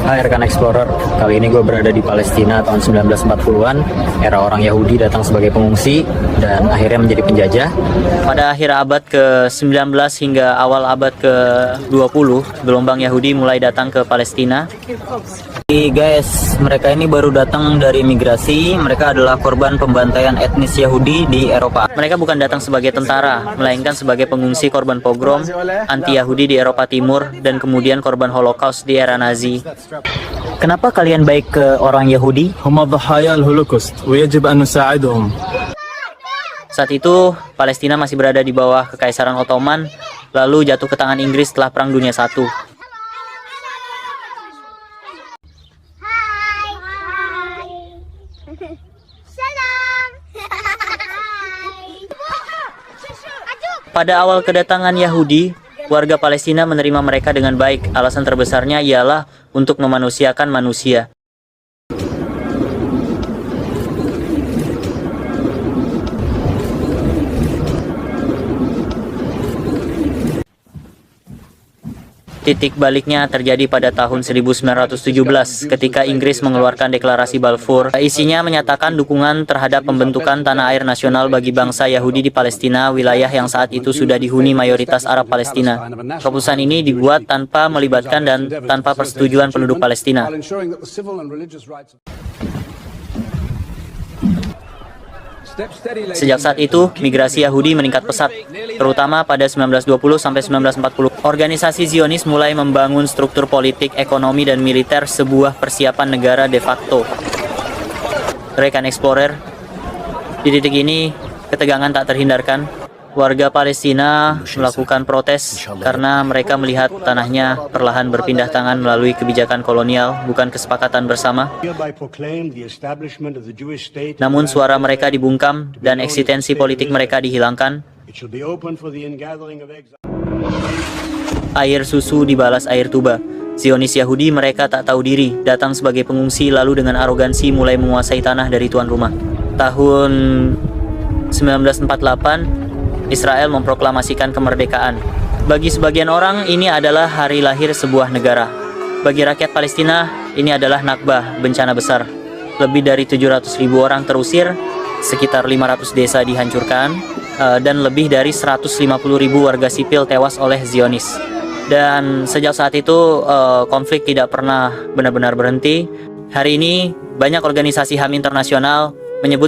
Hai rekan Explorer, kali ini gue berada di Palestina tahun 1940-an. Era orang Yahudi datang sebagai pengungsi dan akhirnya menjadi penjajah. Pada akhir abad ke-19 hingga awal abad ke-20, gelombang Yahudi mulai datang ke Palestina. Guys, mereka ini baru datang dari migrasi. Mereka adalah korban pembantaian etnis Yahudi di Eropa. Mereka bukan datang sebagai tentara, melainkan sebagai pengungsi korban pogrom anti-Yahudi di Eropa Timur dan kemudian korban Holocaust di era Nazi. Kenapa kalian baik ke orang Yahudi? هم ضحايا الهولوكوست ويجب أن نساعدهم. Saat itu, Palestina masih berada di bawah Kekaisaran Ottoman, lalu jatuh ke tangan Inggris setelah Perang Dunia I. Pada awal kedatangan Yahudi, warga Palestina menerima mereka dengan baik. Alasan terbesarnya ialah untuk memanusiakan manusia. Titik baliknya terjadi pada tahun 1917 ketika Inggris mengeluarkan deklarasi Balfour. Isinya menyatakan dukungan terhadap pembentukan tanah air nasional bagi bangsa Yahudi di Palestina, wilayah yang saat itu sudah dihuni mayoritas Arab Palestina. Keputusan ini dibuat tanpa melibatkan dan tanpa persetujuan penduduk Palestina. Sejak saat itu, migrasi Yahudi meningkat pesat, terutama pada 1920 sampai 1940. Organisasi Zionis mulai membangun struktur politik, ekonomi, dan militer sebuah persiapan negara de facto. Rekan Explorer, di titik ini ketegangan tak terhindarkan. Warga Palestina melakukan protes karena mereka melihat tanahnya perlahan berpindah tangan melalui kebijakan kolonial, bukan kesepakatan bersama. Namun suara mereka dibungkam dan eksistensi politik mereka dihilangkan. Air susu dibalas air tuba. Zionis Yahudi mereka tak tahu diri, datang sebagai pengungsi lalu dengan arogansi mulai menguasai tanah dari tuan rumah. Tahun 1948, Israel memproklamasikan kemerdekaan. Bagi sebagian orang, ini adalah hari lahir sebuah negara. Bagi rakyat Palestina, ini adalah Nakbah, bencana besar. Lebih dari 700.000 orang terusir, sekitar 500 desa dihancurkan, dan lebih dari 150.000 warga sipil tewas oleh Zionis. Dan sejak saat itu, konflik tidak pernah benar-benar berhenti. Hari ini, banyak organisasi HAM internasional menyebut